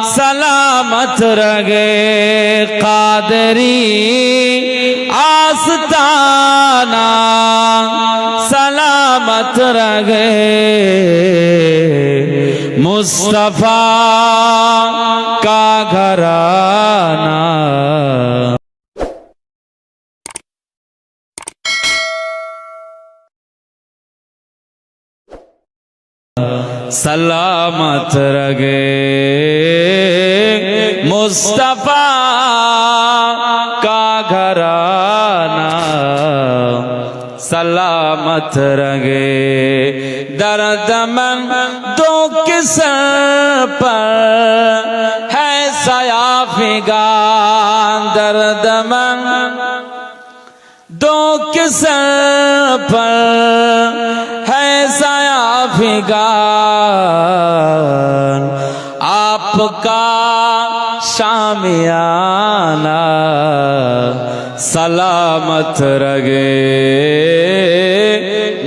सलामत रगे कादरी आस्ताना, सलामत रगे मुस्तफा का घराना। सलामत रगे मुस्तफा का घराना, सलामत रगे दर्दमंद दो के सर पर है सयाफिगान, दर्दमंद दो के सर पर है सयाफिगान, आपका शामियाना सलामत रगे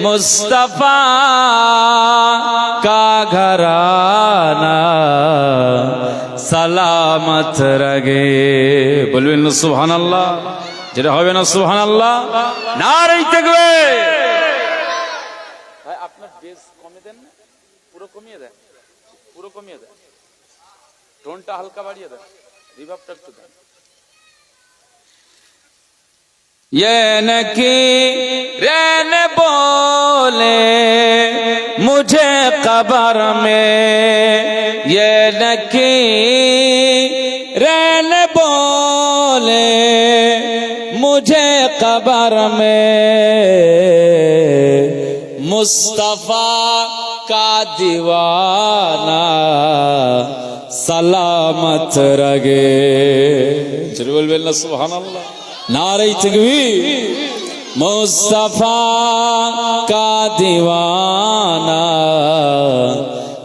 मुस्तफा का घराना, सलामत रगे। बोलবেন না সুবহানাল্লাহ, যেটা হবে না সুবহানাল্লাহ, নারে তাকবীর। ভাই আপনার বেস কমিয়ে দেন না, পুরো কমিয়ে দেন, পুরো কমিয়ে দেন, টোনটা হালকা বাড়িয়ে দেন, রিভার্বটা একটু দেন। ये नकीरें बोले मुझे कब्र में, ये नकीरें बोले मुझे कब्र में, मुस्तफा का दीवाना सलामत रगे। चलिए बोलবেন না সুবহানাল্লাহ, नारे तकबीर। मुस्तफा का दीवाना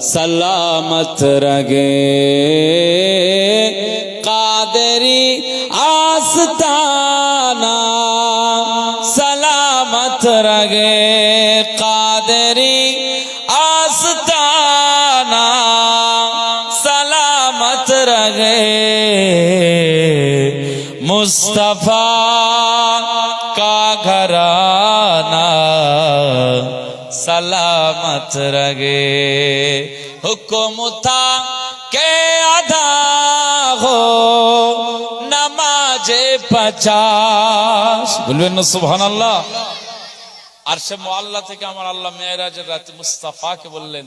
सलामत रगे कादरी आस्ताना, सलामत रगे कादरी आस्ताना, सलामत रगे मुस्तफा का घराना, सलामत रगे। हुक्म था के अदा हो नमाजे 50। बोलবেন না সুবহানাল্লাহ। আরশে মুআল্লা থেকে আমার আল্লাহ মেরাজের রাতে মুস্তাফাকে বললেন,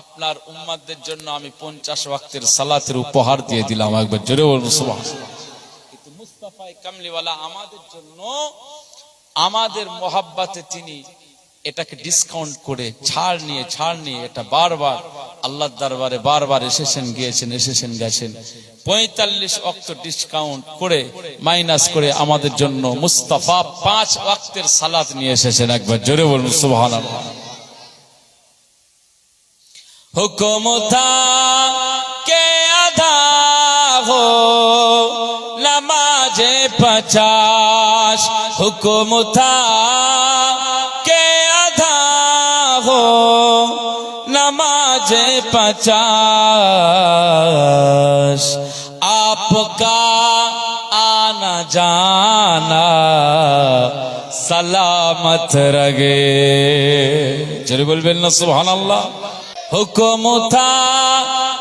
আপনার উম্মতদের জন্য আমি 50 ওয়াক্তের সালাতের উপহার দিয়ে দিলাম। একবার জোরে বলুন সুবহানাল্লাহ। মুস্তাফায়ে কামলিওয়ালা আমাদের জন্য, আমাদের মোহাব্বতে তিনি এটাকে ডিসকাউন্ট করে ছাড় নিয়ে এটা বারবার আল্লাহর দরবারে বারবার এসেছেন গেছেন 45 ওয়াক্ত ডিসকাউন্ট করে মাইনাস করে আমাদের জন্য মুস্তাফা 5 ওয়াক্তের সালাত নিয়ে এসেছেন। একবার জোরে বলুন সুবহানাল্লাহ। হুকুম থা কে আধা হো नमाजे 50, हुक्म था के आधा हो नमाजे 50, आपका आना जाना सलामत रगे। जरूर बोलবেন না সুবহানাল্লাহ। हुक्म था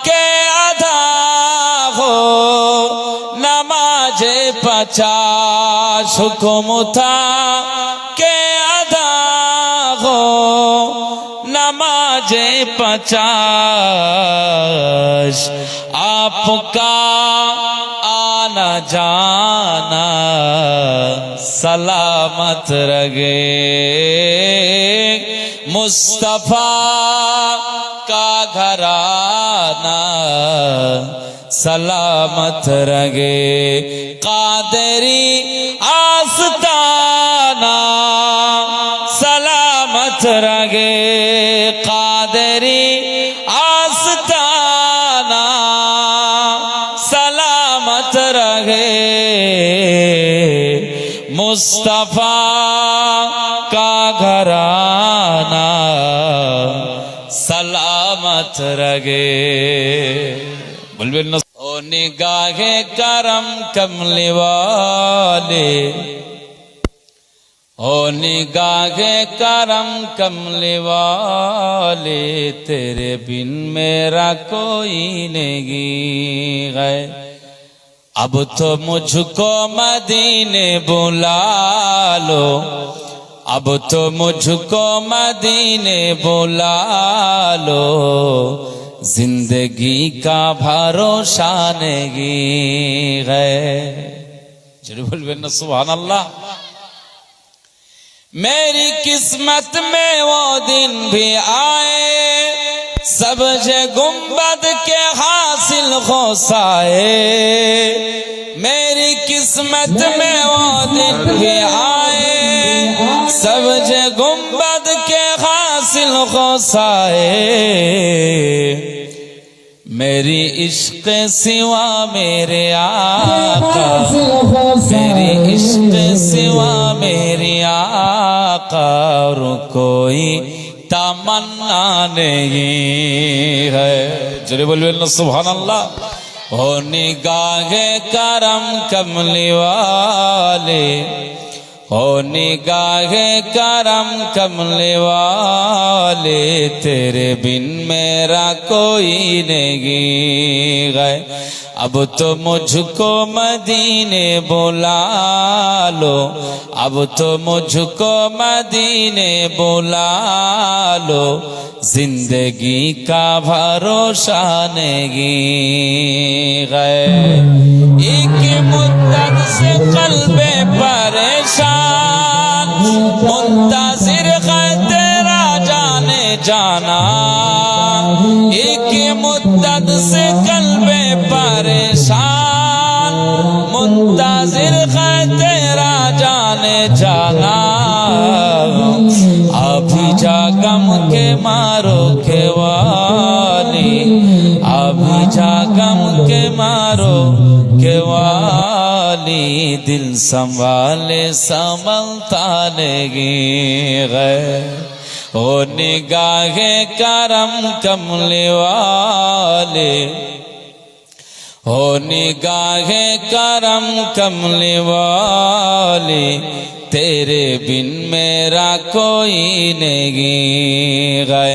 के आधा हो नमाजे 50, हुक्म था के आधा हो नमाजे 50, आपका आना जाना सलामत रगे मुस्तफा का घराना, सलामत रगे कादरी आस्ताना, सलामत रगे कादरी आस्ताना, सलामत रगे मुस्तफा का घराना, सलामत रगे। बोलबेन ना ओ निगाहे करम कमले वाले, ओ निगाहे करम कमले वाले, तेरे बिन मेरा कोई नहीं है। अब तो मुझको मदीने बुला लो, अब तो मुझको मदीने बुला लो, जिंदगी का भरोसा नहीं है। जरूर बोलबेन ना सुभान अल्लाह। मेरी किस्मत में वो दिन भी आए, सब्ज़ गुंबद के हासिल खोसाए। मेरी किस्मत में वो दिन भी आए, सब्ज़ गुंबद के हासिल खोसाए। मेरी इश्क सिवा मेरे आका, मेरी इश्क सिवा मेरी आका, और कोई तमन्ना नहीं है। जरे बोलबेन ना सुभान अल्लाह। हो निगाहे करम कमली वाले, हो निगाहे करम कमले वाले, तेरे बिन मेरा कोई नहीं है। अब तो मुझको मदीने बुला लो, अब तो मुझको मदीने बुला लो, जिंदगी का भरोसा नहीं है। एक मुद्दत से कल्बे परेशान, मुंतज़िर है तेरा जाने जाना। एक मुद्दत से कल्बे परेशान, मुंतज़िर है तेरा जाने जाना। अभी जा गम के मारो के वाली, अभी जा गम के मारो के वाली, दिल संभाले संभलता नहीं है। ओ निगाहे करम कमले वाले, हो निगाहे करम कमले वाले, तेरे बिन मेरा कोई नहीं है।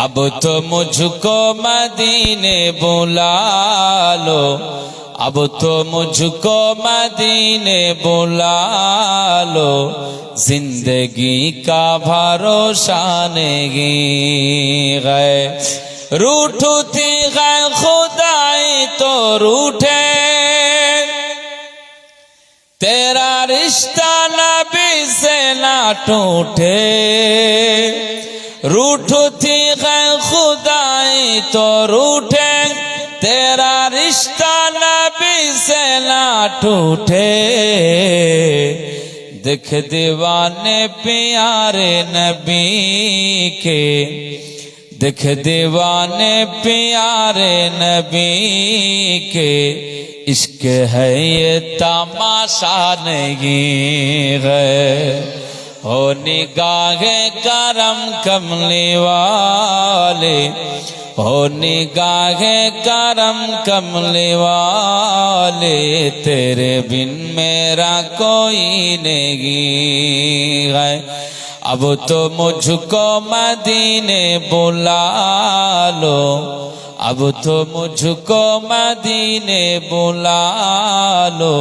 अब तो मुझको मदीने बुला लो, अब तो मुझको मदीने बुला लो, जिंदगी का भरोसा नहीं है। रूठती है खुदाई तो रूठे, तेरा रिश्ता नबी से ना टूटे। रूठती है खुदाई तो रूठे, तेरा रिश्ता नबी से ना टूटे। देख दीवाने प्यारे नबी के, देख दीवाने प्यारे नबी के, इश्क है ये तमाशा नहीं है। हो निगाहे करम कमली वाले, हो निगाहे करम कमली वाले, तेरे बिन मेरा कोई नहीं है। अब तो मुझको मदीने बुला लो, अब तो मुझको मदीने बुला लो,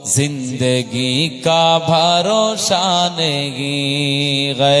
जिंदगी का भरोसा नहीं है।